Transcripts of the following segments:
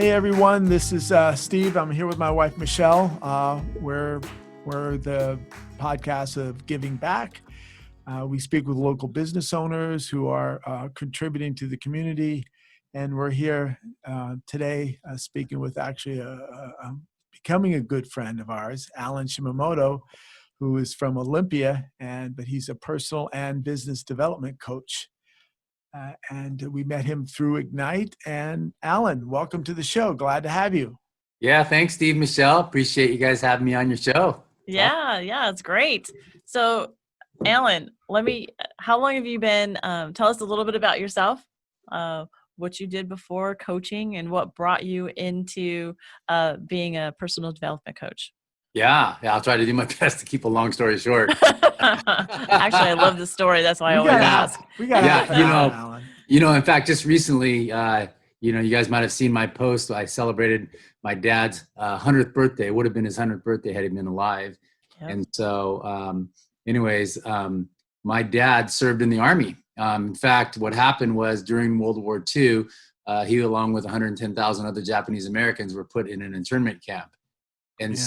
Hey everyone, this is Steve. I'm here with my wife Michele. We're the podcast of Giving Back. We speak with local business owners who are contributing to the community, and we're here today speaking with actually becoming a good friend of ours, Alan Shimamoto, who is from Olympia, but he's a personal and business development coach. And we met him through Ignite. And Alan, welcome to the show. Glad to have you. Yeah, thanks, Steve, Michele. Appreciate you guys having me on your show. Yeah, it's great. So, Alan, how long have you been, tell us a little bit about yourself, what you did before coaching and what brought you into being a personal development coach. Yeah, I'll try to do my best to keep a long story short. Actually, I love the story. That's why I always ask. In fact, just recently, you guys might have seen my post. I celebrated my dad's 100th birthday. It would have been his 100th birthday had he been alive. Yep. And so, my dad served in the Army. In fact, what happened was during World War II, he, along with 110,000 other Japanese Americans, were put in an internment camp. And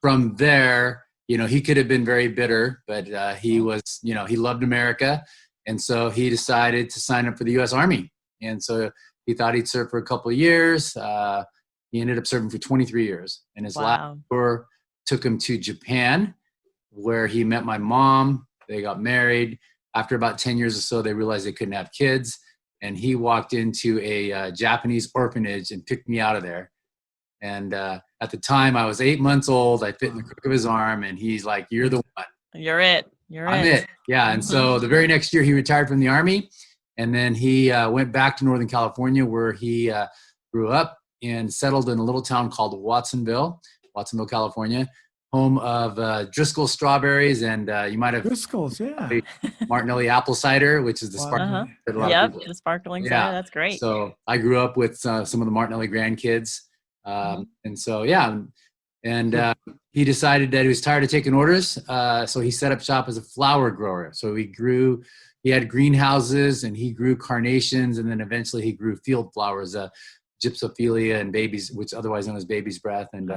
from there, he could have been very bitter, but he loved America. And so he decided to sign up for the U.S. Army. And so he thought he'd serve for a couple of years. He ended up serving for 23 years. And his last tour took him to Japan, where he met my mom. They got married. After about 10 years or so, they realized they couldn't have kids. And he walked into a Japanese orphanage and picked me out of there. And at the time, I was 8 months old. I fit in the crook of his arm, and he's like, "You're the one. You're it. I'm it." Yeah. And so the very next year, he retired from the Army, and then he went back to Northern California, where he grew up and settled in a little town called Watsonville, California, home of Driscoll strawberries, and you might have Driscoll's, Martinelli apple cider, which is the sparkling. The sparkling cider. That's great. So I grew up with some of the Martinelli grandkids. He decided that he was tired of taking orders. So he set up shop as a flower grower. So he had greenhouses and he grew carnations, and then eventually he grew field flowers, gypsophilia and babies, which otherwise known as baby's breath and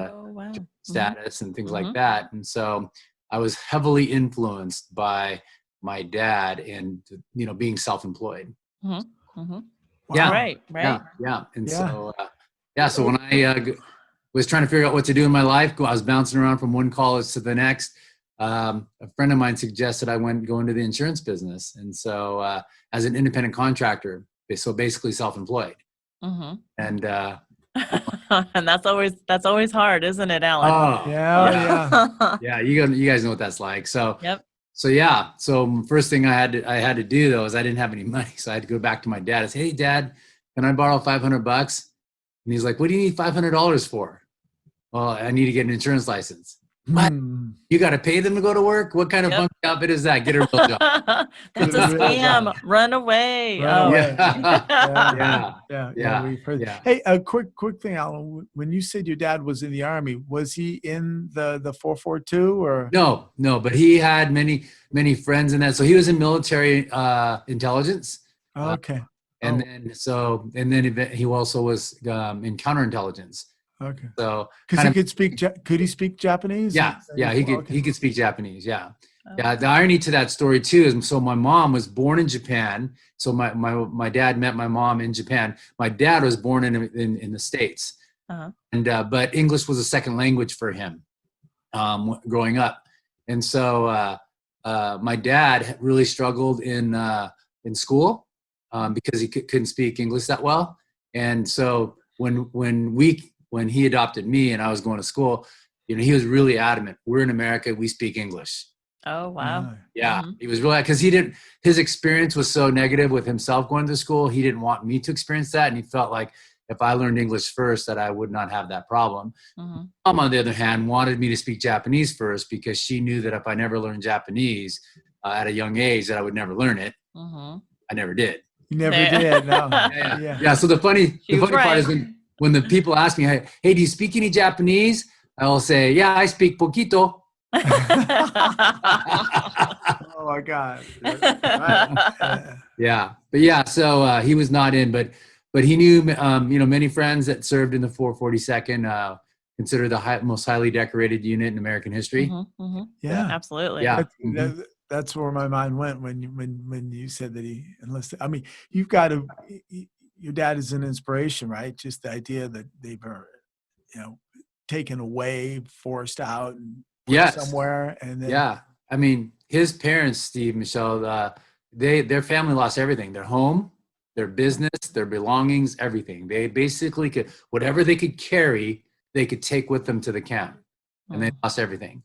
status and things like that. And so I was heavily influenced by my dad and, being self-employed. Wow. Yeah. Right. Yeah. And so when I was trying to figure out what to do in my life, I was bouncing around from one college to the next. A friend of mine suggested I go into the insurance business. And so as an independent contractor, so basically self-employed. And and that's always hard, isn't it, Alan? Oh, yeah. You guys know what that's like. So, yep. So first thing I had to do though is I didn't have any money. So I had to go back to my dad and say, "Hey Dad, can I borrow $500? And he's like, "What do you need $500 for?" "Well, I need to get an insurance license." "What? You got to pay them to go to work? What kind of funky outfit is that? Get a real job." That's a scam. Run away. We've heard. Yeah. Hey, a quick thing, Alan. When you said your dad was in the Army, was he in the 442 or? No, but he had many friends in that. So he was in military intelligence. Okay. And then he also was in counterintelligence. Okay. So because could he speak Japanese? He could speak Japanese. Yeah. Oh. Yeah. The irony to that story too is, so my mom was born in Japan. So my dad met my mom in Japan. My dad was born in the States, and but English was a second language for him growing up. And so my dad really struggled in school. Because he couldn't speak English that well. And so when he adopted me and I was going to school, he was really adamant. We're in America, we speak English. Oh, wow. Yeah. He was really, because his experience was so negative with himself going to school. He didn't want me to experience that. And he felt like if I learned English first, that I would not have that problem. Mom, on the other hand, wanted me to speak Japanese first because she knew that if I never learned Japanese at a young age, that I would never learn it. I never did. You never did, no. Yeah. So the funny part is when the people ask me, "Hey, do you speak any Japanese?" I will say, "Yeah, I speak poquito." Oh my God. Yeah. But yeah, so he was not in, but but he knew, many friends that served in the 442nd, considered the most highly decorated unit in American history. Yeah, Absolutely. Yeah. That's where my mind went when you said that he enlisted. I mean, you've got to. Your dad is an inspiration, right? Just the idea that they've, taken away, forced out, and put Yes. somewhere, and then Yeah. I mean, his parents, Steve, Michele, their family lost everything: their home, their business, their belongings, everything. They basically could, whatever they could carry, they could take with them to the camp, and they lost everything,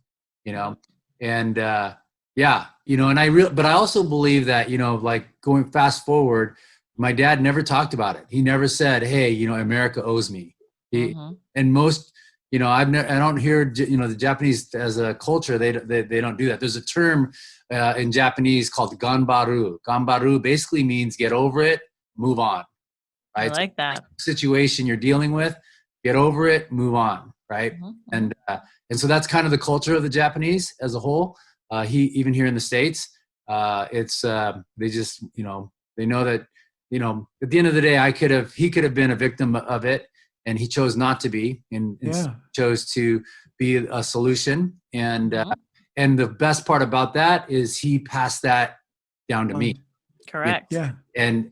and but I also believe that, like going fast forward, my dad never talked about it. He never said, hey, America owes me. And most, I don't hear, the Japanese as a culture, they don't do that. There's a term in Japanese called ganbaru. Ganbaru basically means get over it, move on, right? I like that. Situation you're dealing with, get over it, move on, right? And so that's kind of the culture of the Japanese as a whole. Even here in the States, it's they just, they know that, at the end of the day, he could have been a victim of it, and he chose not to be, and chose to be a solution. And the best part about that is he passed that down to me. Correct. Yeah. And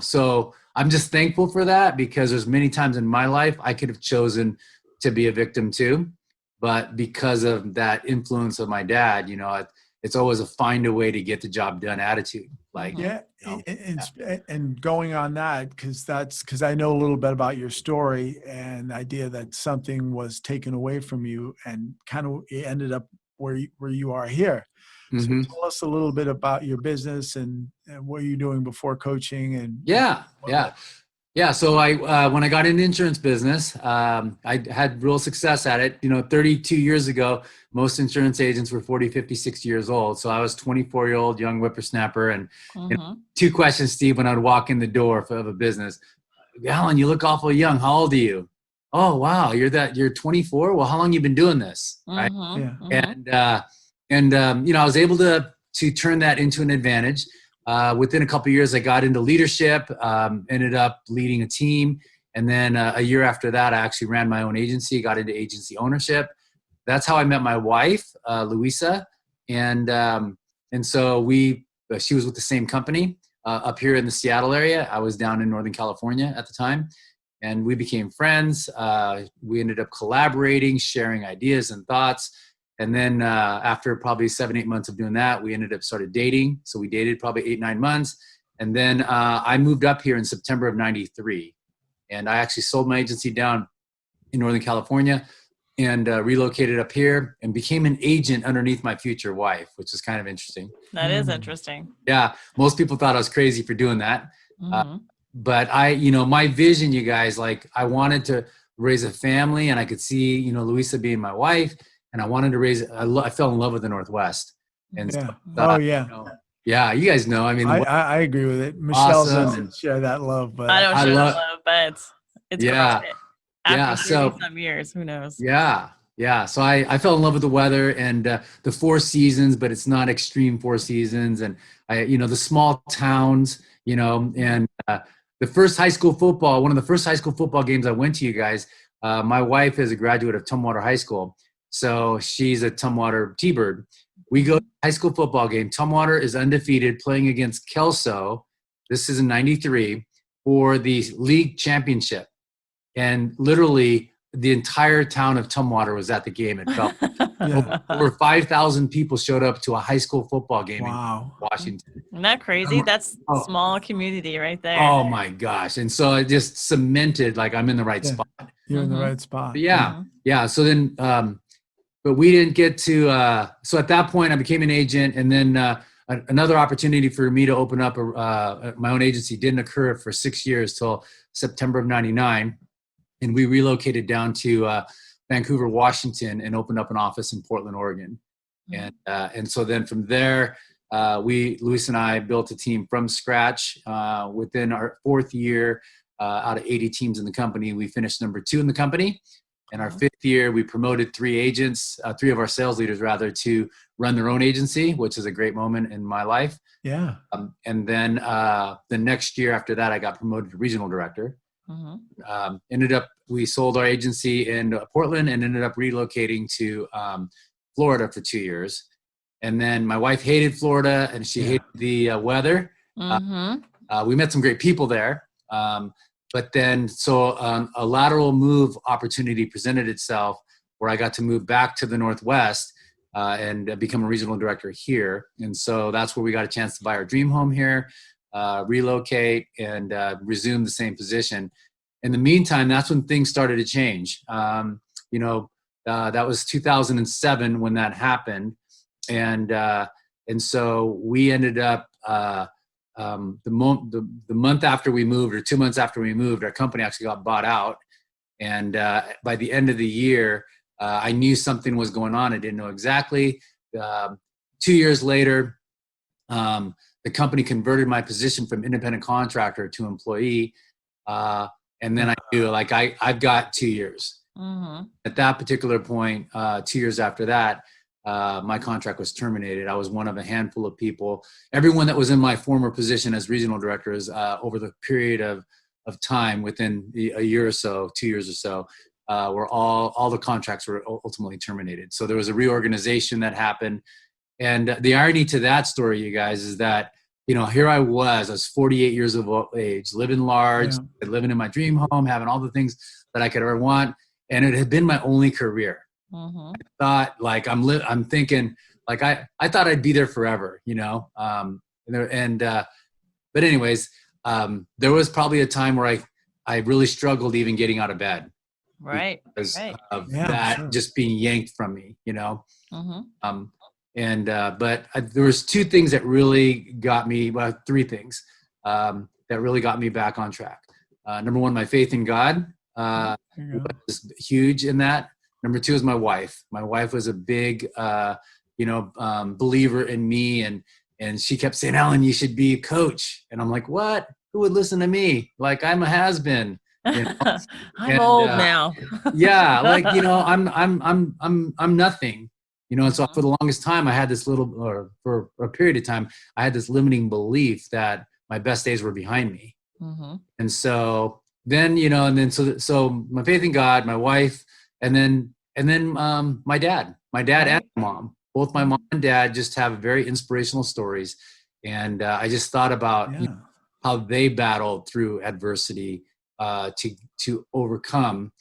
so I'm just thankful for that, because there's many times in my life I could have chosen to be a victim too, but because of that influence of my dad, it's always a find a way to get the job done attitude. Like, and going on that, because I know a little bit about your story and the idea that something was taken away from you and kind of it ended up where you are here. So tell us a little bit about your business and what you're doing before coaching. And Yeah. So when I got into insurance business, I had real success at it. 32 years ago, most insurance agents were 40, 50, 60 years old. So I was 24-year-old young whippersnapper. And two questions, Steve, when I'd walk in the door of a business. Alan, you look awful young. How old are you? Oh, wow. You're 24. Well, how long you been doing this? Right. And I was able to turn that into an advantage. Within a couple of years, I got into leadership, ended up leading a team. And then a year after that, I actually ran my own agency, got into agency ownership. That's how I met my wife, Louisa. And so she was with the same company up here in the Seattle area. I was down in Northern California at the time. And we became friends. We ended up collaborating, sharing ideas and thoughts. And then after probably 7-8 months of doing that, we started dating. So we dated probably 8-9 months. And then I moved up here in September of 93. And I actually sold my agency down in Northern California and relocated up here and became an agent underneath my future wife, which is kind of interesting. That is interesting. Yeah. Most people thought I was crazy for doing that. But my vision, you guys, like I wanted to raise a family, and I could see, Louisa being my wife. And I wanted to I fell in love with the Northwest. And you guys know. I mean, I agree with it. Michelle awesome. doesn't share that love, but I don't share that love, but it's after some years, who knows? Yeah. So I fell in love with the weather and the 4 seasons, but it's not extreme 4 seasons. And the small towns, and the first high school football, one of the first high school football games I went to, you guys, my wife is a graduate of Tumwater High School. So she's a Tumwater T-Bird. We go to high school football game. Tumwater is undefeated, playing against Kelso. This is in 93 for the league championship. And literally the entire town of Tumwater was at the game. It felt over 5,000 people showed up to a high school football game in Washington. Isn't that crazy? That's a small community right there. Oh my gosh. And so it just cemented like I'm in the right spot. You're in the right spot. But yeah. So then, but we didn't get to, so at that point I became an agent, and then another opportunity for me to open up my own agency didn't occur for 6 years till September of 99. And we relocated down to Vancouver, Washington, and opened up an office in Portland, Oregon. And so then from there, Luis and I built a team from scratch. Within our 4th year, out of 80 teams in the company, we finished number 2 in the company. In our 5th year, we promoted 3 of our sales leaders rather, to run their own agency, which is a great moment in my life. Yeah. And then the next year after that, I got promoted to regional director. We sold our agency in Portland and ended up relocating to Florida for 2 years. And then my wife hated Florida and she hated the weather. We met some great people there. But then, a lateral move opportunity presented itself where I got to move back to the Northwest and become a regional director here. And so that's where we got a chance to buy our dream home here, relocate, and resume the same position. In the meantime, that's when things started to change. That was 2007 when that happened. And so we ended up, the month after we moved, or 2 months after we moved, our company actually got bought out. And by the end of the year, I knew something was going on. I didn't know exactly. 2 years later, the company converted my position from independent contractor to employee. And then I knew, like, I've got 2 years. At that particular point, 2 years after that, my contract was terminated. I was one of a handful of people. Everyone that was in my former position as regional directors, over the period of time, within a year or so, 2 years or so, were all the contracts were ultimately terminated. So there was a reorganization that happened. And the irony to that story, you guys, is that, here I was 48 years of age, living large, living in my dream home, having all the things that I could ever want. And it had been my only career. I thought, like, I'm thinking, like, I thought I'd be there forever, but anyways, there was probably a time where I really struggled even getting out of bed. Right. Because right. of that just being yanked from me, But there was 2 things that really got me, 3 things that really got me back on track. Number 1, my faith in God was huge in that. Number 2 is my wife. My wife was a big, believer in me, and she kept saying, "Alan, you should be a coach." And I'm like, "What? Who would listen to me? Like, I'm a has-been." I'm old now. Yeah, like, I'm nothing. And so for the longest time, I had this for a period of time, I had this limiting belief that my best days were behind me. And so then, so my faith in God, my wife, and then my dad and my mom, both my mom and dad just have very inspirational stories. And I just thought about how they battled through adversity to overcome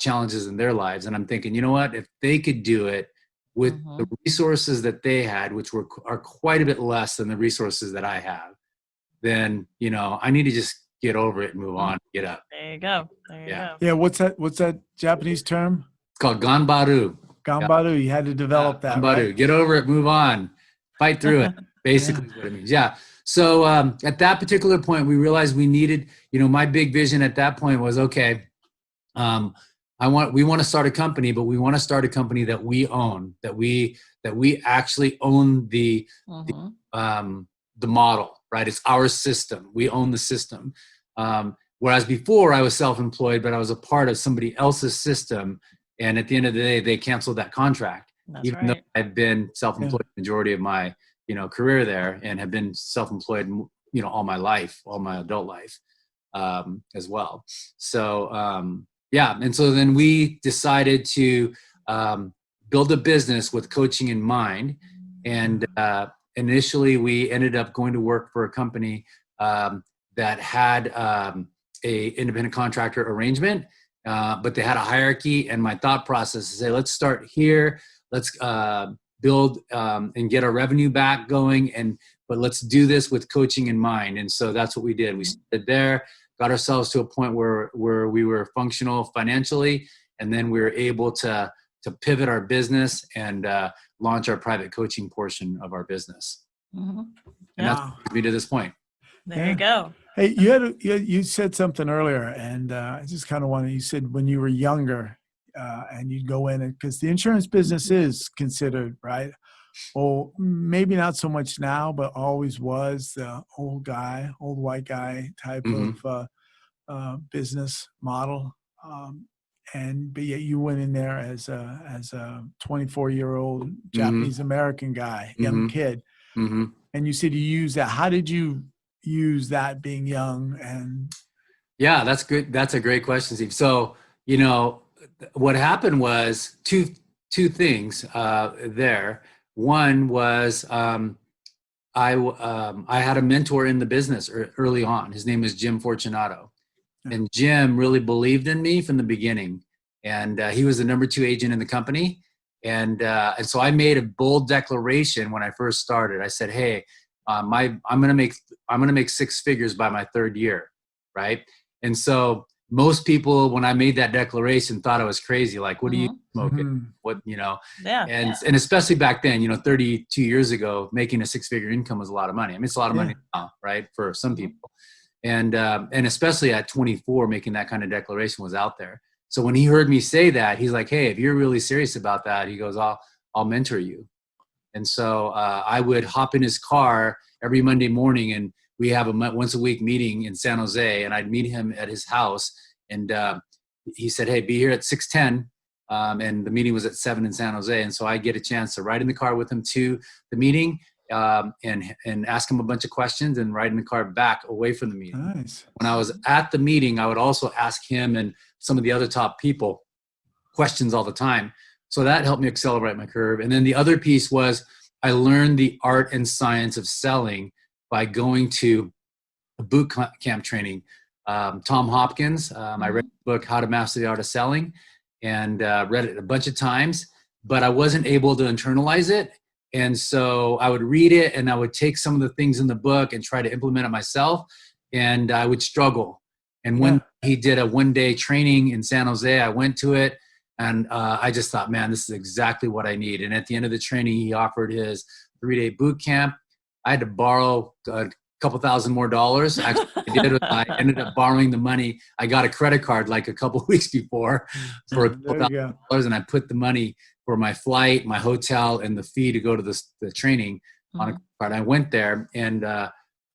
challenges in their lives. And I'm thinking, you know what, if they could do it with the resources that they had, which are quite a bit less than the resources that I have, then, I need to just get over it and move on, get up. There you go. There you go. Yeah. What's that Japanese term? It's called ganbaru. Ganbaru. You had to develop that. Ganbaru. Right? Get over it, move on, fight through it. Basically is what it means. Yeah. So at that particular point, we realized we needed, my big vision at that point was, okay, we want to start a company, but we want to start a company that we own, that we actually own the model, right? It's our system. We own the system. Whereas before I was self-employed, but I was a part of somebody else's system. And at the end of the day, they canceled that contract. That's even though I've been self-employed the majority of my, career there, and have been self-employed, all my life, all my adult life, as well. So, and so then we decided to build a business with coaching in mind. And initially we ended up going to work for a company that had a independent contractor arrangement, but they had a hierarchy. And my thought process is, say, let's start here. Let's build and get our revenue back going, but let's do this with coaching in mind. And so that's what we did. We started there, got ourselves to a point where we were functional financially, and then we were able to pivot our business and launch our private coaching portion of our business. And that's what brought me to this point. There you go. Hey, you said something earlier, and I just kind of wanted, you said when you were younger, and you'd go in, because the insurance business is considered, right? Well, maybe not so much now, but always was the old white guy type of business model. but yet you went in there as a 24-year-old Japanese American guy, young kid, and you said you used that. How did you use that being young? And Yeah, that's good. That's a great question, Steve. So, what happened was two things there. One was I had a mentor in the business early on. His name is Jim Fortunato, and Jim really believed in me from the beginning. And he was the number 2 agent in the company. And so I made a bold declaration when I first started. I said, "Hey, I'm gonna make 6 figures by my 3rd year," right? And so most people, when I made that declaration, thought I was crazy. Like, what are you smoking? What, Yeah. And especially back then, 32 years ago, making a 6-figure income was a lot of money. I mean, it's a lot of money now, right? For some people. And especially at 24, making that kind of declaration was out there. So when he heard me say that, he's like, "Hey, if you're really serious about that," he goes, I'll mentor you. And so I would hop in his car every Monday morning, and we have a once a week meeting in San Jose, and I'd meet him at his house. And he said, "Hey, be here at 6:10." And the meeting was at 7 in San Jose. And so I get a chance to ride in the car with him to the meeting and ask him a bunch of questions and ride in the car back away from the meeting. Nice. When I was at the meeting, I would also ask him and some of the other top people questions all the time. So that helped me accelerate my curve. And then the other piece was I learned the art and science of selling by going to a boot camp training. Tom Hopkins, I read the book, How to Master the Art of Selling, and read it a bunch of times, but I wasn't able to internalize it. And so I would read it and I would take some of the things in the book and try to implement it myself. And I would struggle. And when he did a 1-day training in San Jose, I went to it. And I just thought, man, this is exactly what I need. And at the end of the training, he offered his 3-day boot camp. I had to borrow a couple $1,000 more. Actually, I ended up borrowing the money. I got a credit card like a couple weeks before for a couple $1,000, and I put the money for my flight, my hotel, and the fee to go to the training on a card. I went there, and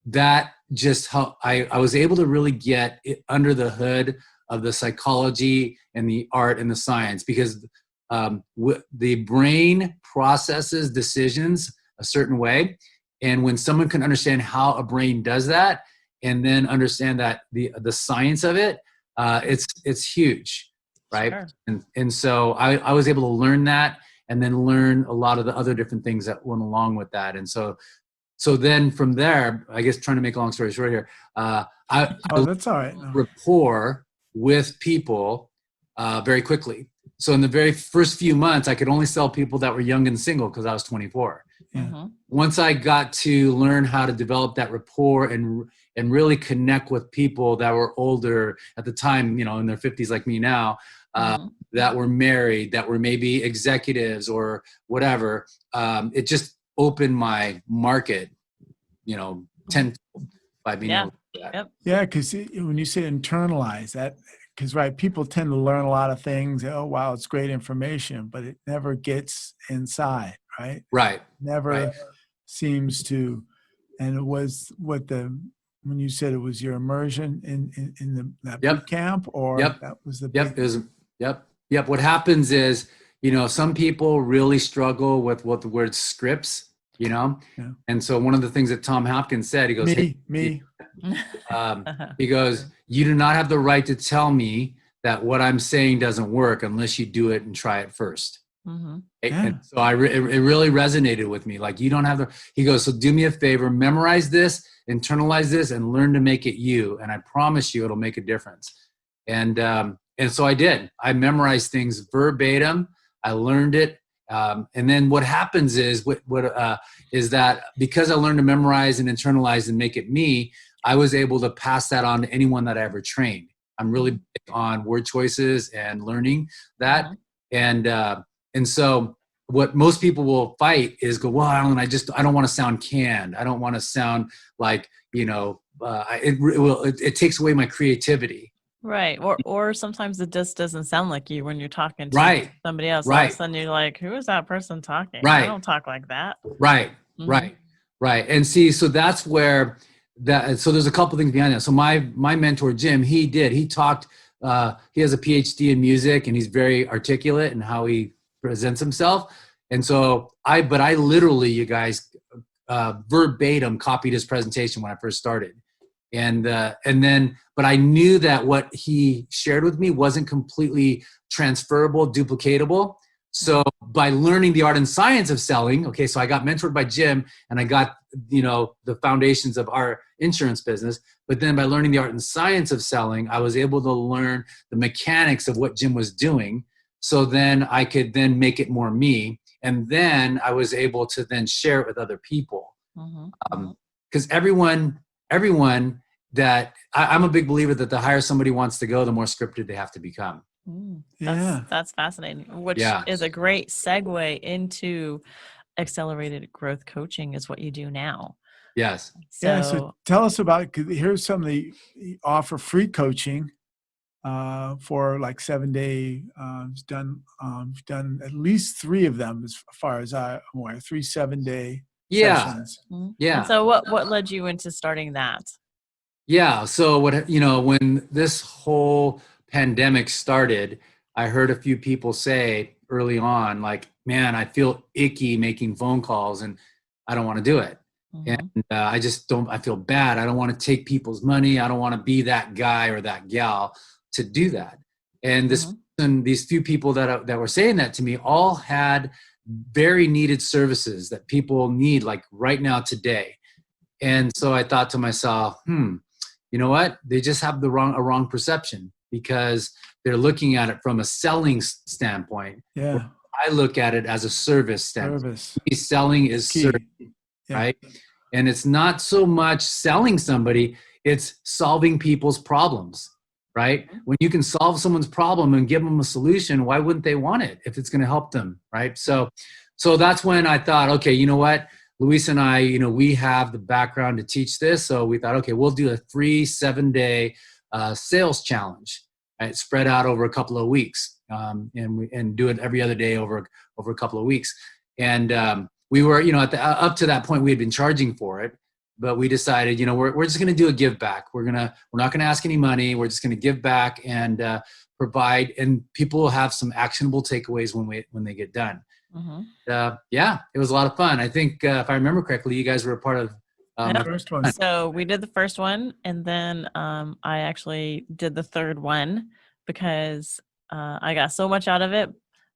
that just helped. I was able to really get it under the hood of the psychology and the art and the science, because the brain processes decisions a certain way. And when someone can understand how a brain does that and then understand that the science of it, it's huge, right? Sure. And so I was able to learn that and then learn a lot of the other different things that went along with that. And so then from there, I guess trying to make a long story short here, that's all right. Rapport with people very quickly. So in the very first few months, I could only sell people that were young and single because I was 24. Once I got to learn how to develop that rapport and really connect with people that were older at the time, in their 50s like me now, that were married, that were maybe executives or whatever, it just opened my market, tenfold by being able to do that. Yeah, because when you say internalize that, because people tend to learn a lot of things. Oh, wow, it's great information, but it never gets inside, right? Right. Never seems to. And it was when you said it was your immersion in that boot camp, or that was the Yep. What happens is, some people really struggle with what the word scripts, and so one of the things that Tom Hopkins said, he goes, me. He goes, "You do not have the right to tell me that what I'm saying doesn't work unless you do it and try it first." And so it really resonated with me. Like, you don't have he goes, "So do me a favor, memorize this, internalize this, and learn to make it you. And I promise you it'll make a difference." And so I did. I memorized things verbatim. I learned it. And then what happens is is that because I learned to memorize and internalize and make it me, I was able to pass that on to anyone that I ever trained. I'm really big on word choices and learning that. And so what most people will fight is go, "Well, Alan, I don't want to sound canned. I don't want to sound like, it takes away my creativity." Right. Or sometimes it just doesn't sound like you when you're talking to somebody else. All of a sudden you're like, who is that person talking? I don't talk like that. Right. And see, so that's where so there's a couple things behind that. So my mentor, Jim, he talked he has a PhD in music, and he's very articulate in how he presents himself. And so I literally, you guys, verbatim copied his presentation when I first started. And then, but I knew that what he shared with me wasn't completely transferable, duplicatable. So by learning the art and science of selling, okay, so I got mentored by Jim, and I got, the foundations of our insurance business. But then by learning the art and science of selling, I was able to learn the mechanics of what Jim was doing. So then I could then make it more me. And then I was able to then share it with other people. Because everyone that I'm a big believer that the higher somebody wants to go, the more scripted they have to become. That's fascinating, which is a great segue into accelerated growth coaching is what you do now. Yes. So tell us about, here's some of the, offer free coaching for like 7-day. Done at least 3 of them as far as I'm aware, 3 7-day sessions. And so what led you into starting that? So when this whole pandemic started, I heard a few people say early on, like, man, I feel icky making phone calls and I don't want to do it. And I feel bad. I don't want to take people's money. I don't want to be that guy or that gal to do that. And these few people that were saying that to me all had very needed services that people need, like right now, today. And so I thought to myself, you know what? They just have a wrong perception, because they're looking at it from a selling standpoint. Yeah. I look at it as a service standpoint. Selling is service, right? And it's not so much selling somebody, it's solving people's problems, right? When you can solve someone's problem and give them a solution, why wouldn't they want it if it's going to help them, right? So that's when I thought, okay, you know what? Luis and I, we have the background to teach this. So we thought, okay, we'll do a free 7-day sales challenge, right? Spread out over a couple of weeks, and do it every other day over a couple of weeks. And we were, up to that point, we had been charging for it, but we decided, we're just going to do a give back. We're not going to ask any money. We're just going to give back and provide, and people will have some actionable takeaways when they get done. It was a lot of fun. I think if I remember correctly, you guys were a part of the first one. So we did the first one, and then I actually did the third one because I got so much out of it.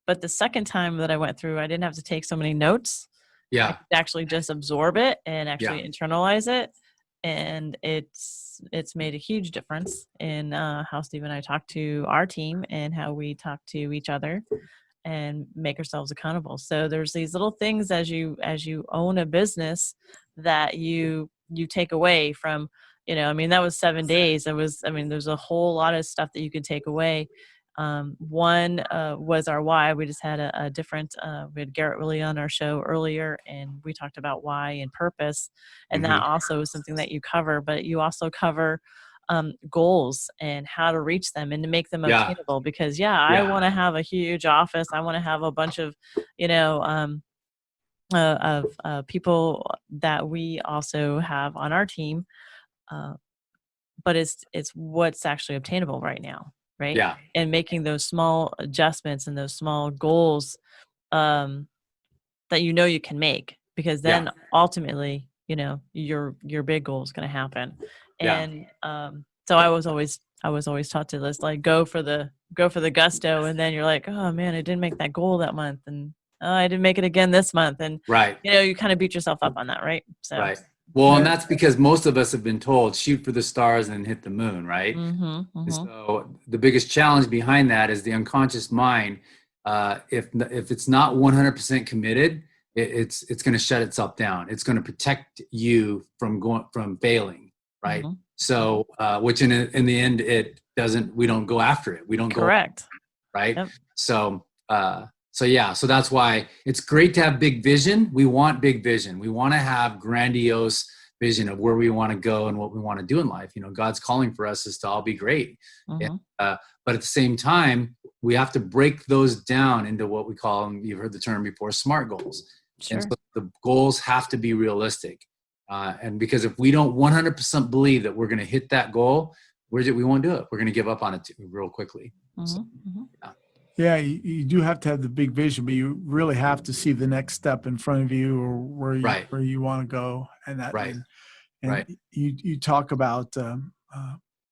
But the second time that I went through, I didn't have to take so many notes. I could actually just absorb it and actually internalize it. And it's made a huge difference in how Steve and I talk to our team and how we talk to each other and make ourselves accountable. So there's these little things as you own a business that you take away from, that was 7 days. There's a whole lot of stuff that you could take away. One was our why. We just had a different, we had Garrett Willie on our show earlier, and we talked about why and purpose. And that also is something that you cover, but you also cover goals and how to reach them and to make them obtainable, because I want to have a huge office. I want to have a bunch of, people that we also have on our team. But it's what's actually obtainable right now. Right. And making those small adjustments and those small goals that you can make, because then ultimately, your big goal is going to happen. And so I was always taught to just like go for the gusto, and then you're like, oh man, I didn't make that goal that month, and I didn't make it again this month, and you kind of beat yourself up on that, right? So well, and that's because most of us have been told shoot for the stars and hit the moon, right? And so the biggest challenge behind that is the unconscious mind. If it's not 100% committed, it's going to shut itself down. It's going to protect you from failing, right? So, which in the end, it doesn't. We don't go after it. We don't go correct, right? Yep. So that's why it's great to have big vision. We want big vision. We want to have grandiose vision of where we want to go and what we want to do in life. God's calling for us is to all be great. And, but at the same time, we have to break those down into what we call, and you've heard the term before, SMART goals. Sure. And so the goals have to be realistic. And because if we don't 100% believe that we're going to hit that goal, we won't do it. We're going to give up on it real quickly. So, Mm-hmm. yeah. Yeah, you do have to have the big vision, but you really have to see the next step in front of you, or Right. where you want to go. And that, Right. and Right. you talk about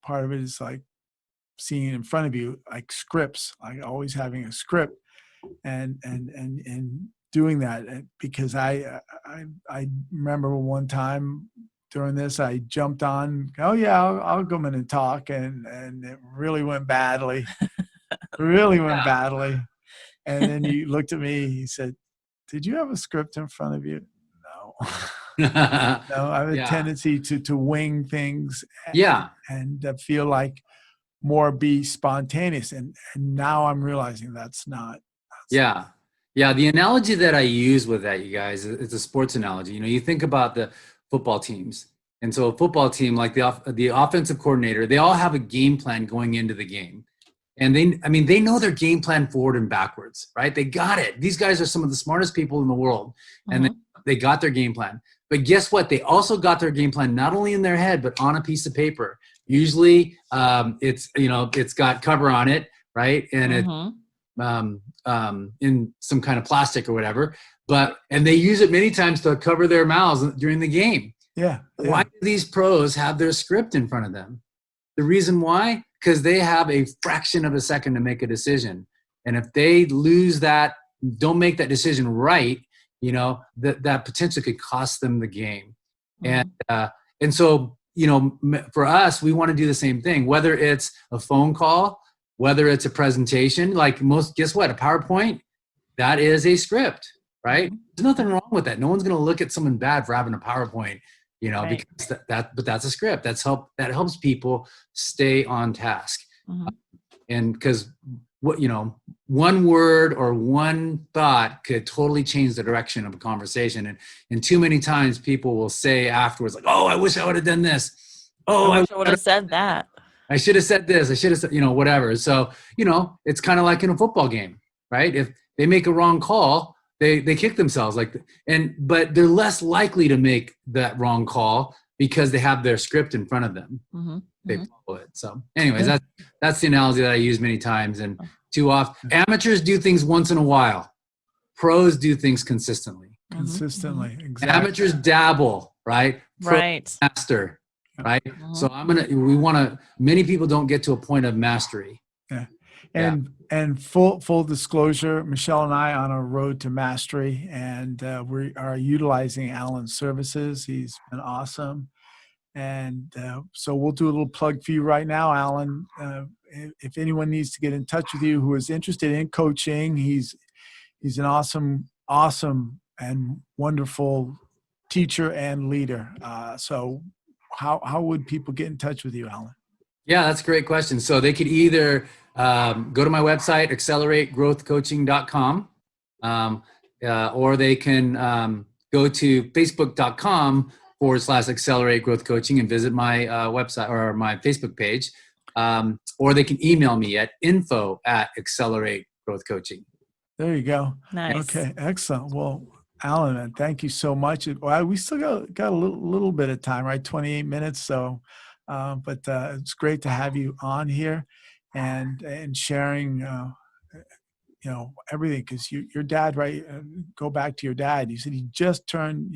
part of it is like seeing in front of you, like scripts, like always having a script, and doing that. Because I remember one time during this, I jumped on. Oh yeah, I'll come in and talk, and it really went badly. Really went badly. And then you looked at me. He said, "Did you have a script in front of you?" No. No, I have a Yeah. tendency to wing things Yeah. and feel like more be spontaneous. And now I'm realizing that's not. Yeah. Yeah. The analogy that I use with that, you guys, it's a sports analogy. You think about the football teams. And so a football team, like the offensive coordinator, they all have a game plan going into the game. And they know their game plan forward and backwards, right? They got it. These guys are some of the smartest people in the world. And they got their game plan. But guess what? They also got their game plan not only in their head, but on a piece of paper. Usually it's got cover on it, right? And in some kind of plastic or whatever. And they use it many times to cover their mouths during the game. Yeah. Why do these pros have their script in front of them? The reason why? Because they have a fraction of a second to make a decision. And if they lose that, don't make that decision right, that potentially could cost them the game. And so, for us, we want to do the same thing, whether it's a phone call, whether it's a presentation, guess what? A PowerPoint, that is a script, right? There's nothing wrong with that. No one's going to look at someone bad for having a PowerPoint, Right. because but that's a script. That helps people stay on task. And because one word or one thought could totally change the direction of a conversation. And too many times people will say afterwards, like, "Oh, I wish I would have done this. Oh, I wish I would have said that. I should have said this. I should have said, whatever." So, it's kind of like in a football game, right? If they make a wrong call, they kick themselves, but they're less likely to make that wrong call because they have their script in front of them. They follow it. So anyways, that's the analogy that I use many times. And too often, amateurs do things once in a while. Pros do things consistently. Consistently. Exactly. Amateurs dabble, right? Right. Master, right? So many people don't get to a point of mastery. Yeah. And full disclosure, Michele and I on a road to mastery, and we are utilizing Alan's services. He's been awesome. And so we'll do a little plug for you right now, Alan. If anyone needs to get in touch with you who is interested in coaching, he's an awesome and wonderful teacher and leader. So how would people get in touch with you, Alan? Yeah, that's a great question. So they could either go to my website, accelerategrowthcoaching.com, or they can go to facebook.com/accelerate growth coaching and visit my website or my Facebook page. Or they can email me at info@accelerate growth coaching. There you go. Nice. Okay, excellent. Well, Alan, thank you so much. Well, we still got a little bit of time, right? 28 minutes. So, but it's great to have you on here and sharing, everything. Because your dad, right? Go back to your dad. You said he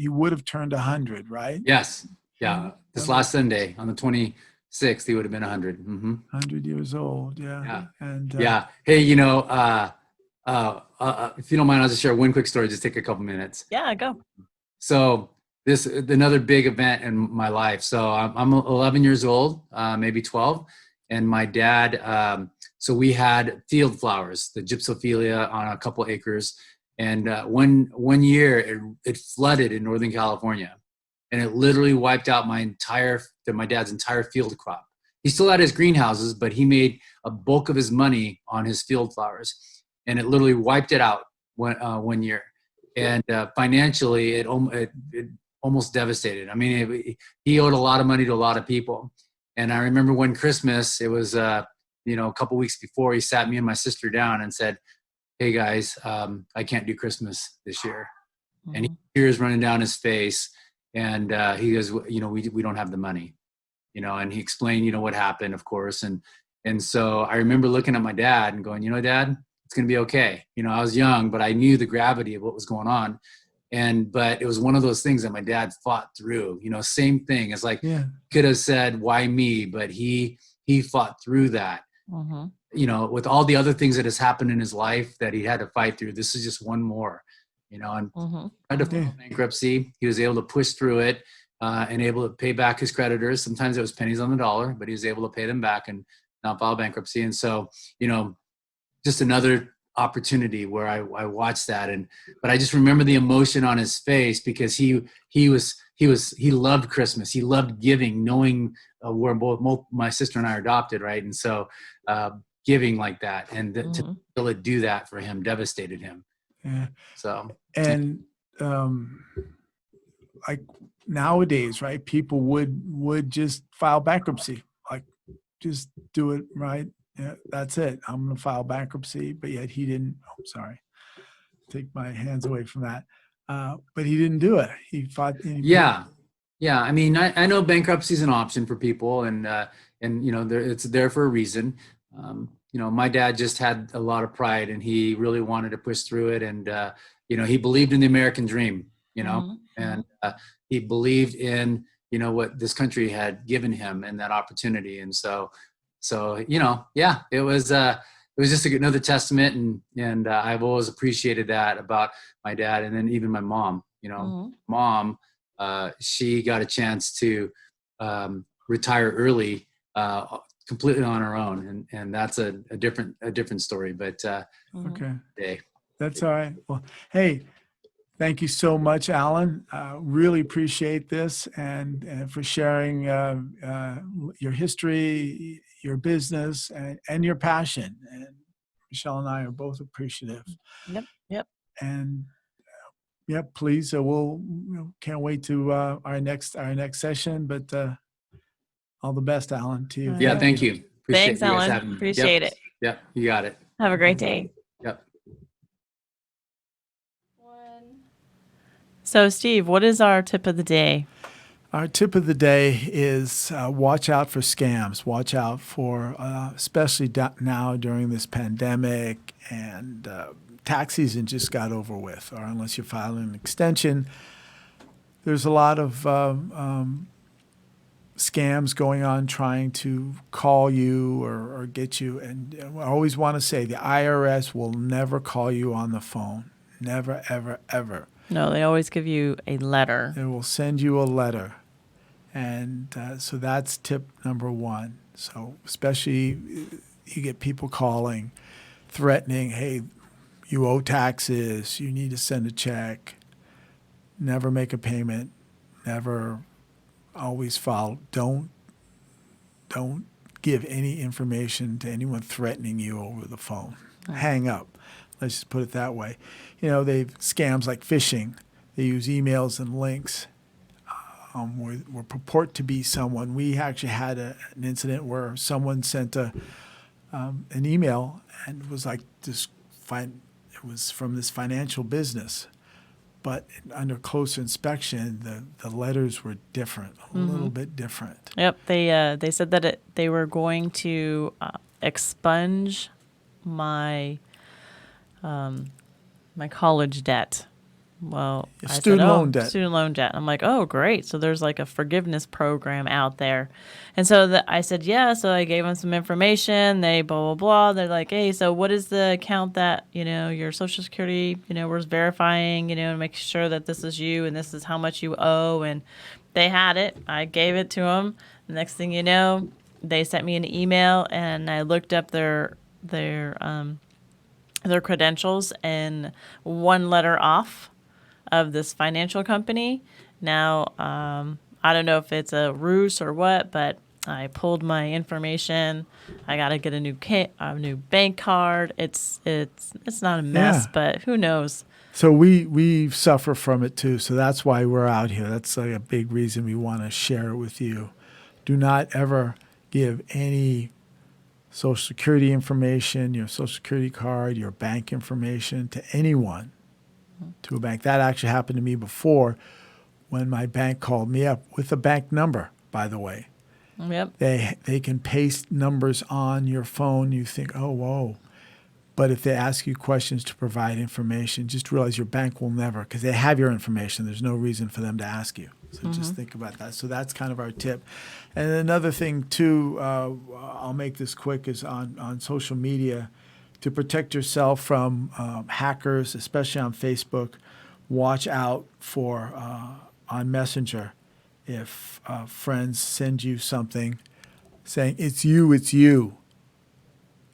would have turned 100, right? Yes. Yeah. This last Sunday on the 26th, he would have been 100. 100 years old. Yeah. Yeah. And yeah. Hey, if you don't mind, I'll just share one quick story. Just take a couple minutes. Yeah, go. So another big event in my life. So I'm 11 years old, maybe 12. And my dad, so we had field flowers, the gypsophilia, on a couple acres. And one year it flooded in Northern California, and it literally wiped out my dad's entire field crop. He still had his greenhouses, but he made a bulk of his money on his field flowers, and it literally wiped it out one year. And financially, it almost devastated. I mean, he owed a lot of money to a lot of people. And I remember one Christmas, it was a couple weeks before, he sat me and my sister down and said, "Hey guys, I can't do Christmas this year." And tears running down his face. And he goes, "We don't have the money." and he explained, what happened, of course. And so I remember looking at my dad and going, Dad, it's going to be okay. I was young, but I knew the gravity of what was going on. But it was one of those things that my dad fought through, same thing. It's like, could have said, why me? But he fought through that. Mm-hmm. With all the other things that has happened in his life that he had to fight through, this is just one more, and tried to file bankruptcy. He was able to push through it and able to pay back his creditors. Sometimes it was pennies on the dollar, but he was able to pay them back and not file bankruptcy. And so, just another opportunity where I watched that. But I just remember the emotion on his face because he loved Christmas. He loved giving, knowing where both my sister and I are adopted. Right. And so, giving like that and to be able to do that for him devastated him. Yeah. So, and like nowadays, right, people would just file bankruptcy, like just do it, right? Yeah, that's it. I'm going to file bankruptcy, but yet he didn't. Oh, sorry. Take my hands away from that. But he didn't do it. He fought. Yeah. I mean, I know bankruptcy is an option for people, and it's there for a reason. My dad just had a lot of pride, and he really wanted to push through it, and he believed in the American dream, and he believed in what this country had given him and that opportunity, and so it was just another testament, and I've always appreciated that about my dad, and then even my mom. Mom, she got a chance to retire early, completely on her own, and that's a different story. But okay, that's all right. Well, hey, thank you so much, Alan. Really appreciate this and for sharing your history, your business, and your passion. And Michele and I are both appreciative. Yep. And please, we'll can't wait to our next session. But all the best, Alan, to you. Yeah, thank you. Thanks, Alan. Appreciate it. Yep, you got it. Have a great day. Yep. So, Steve, what is our tip of the day? Our tip of the day is watch out for scams. Watch out for, especially now during this pandemic, and tax season just got over with, or unless you're filing an extension. There's a lot of scams going on trying to call you or get you. And I always want to say the IRS will never call you on the phone. Never, ever, ever. No, they always give you a letter. They will send you a letter. And so that's tip number one. So especially you get people calling, threatening, hey, you owe taxes, you need to send a check, never make a payment, never always file. Don't give any information to anyone threatening you over the phone. Right. Hang up. Let's just put it that way. They've scams like phishing. They use emails and links. Where purport to be someone. We actually had an incident where someone sent an email and was like this. It was from this financial business, but under closer inspection, the letters were different, a little bit different. Yep, they said that they were going to expunge my my college debt. Well, student loan debt. Student loan debt. I'm like, oh, great. So there's like a forgiveness program out there. And so I said, yeah. So I gave them some information. They blah, blah, blah. They're like, hey, so what is the account that, your Social Security, was verifying, to make sure that this is you and this is how much you owe. And they had it. I gave it to them. The next thing you know, they sent me an email and I looked up their credentials and one letter off of this financial company. Now, I don't know if it's a ruse or what, but I pulled my information. I got to get a new bank card. It's not a mess, but who knows? So we suffer from it too. So that's why we're out here. That's like a big reason we want to share it with you. Do not ever give any Social Security information, your Social Security card, your bank information to anyone. To a bank. That actually happened to me before when my bank called me up with a bank number, by the way. Yep. They can paste numbers on your phone. You think, oh, whoa. But if they ask you questions to provide information, just realize your bank will never, because they have your information. There's no reason for them to ask you. So just think about that. So that's kind of our tip. And another thing too, I'll make this quick, is on social media, to protect yourself from hackers, especially on Facebook. Watch out for on Messenger, if friends send you something saying it's you,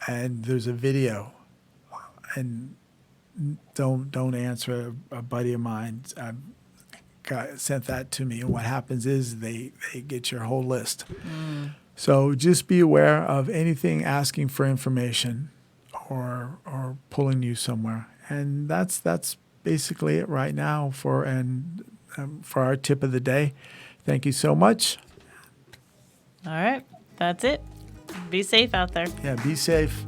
and there's a video, and don't answer. A buddy of mine sent that to me, and what happens is they get your whole list. So just be aware of anything asking for information or pulling you somewhere, and that's basically it right now for our tip of the day. Thank you so much. All right. That's it. Be safe out there. Yeah, be safe.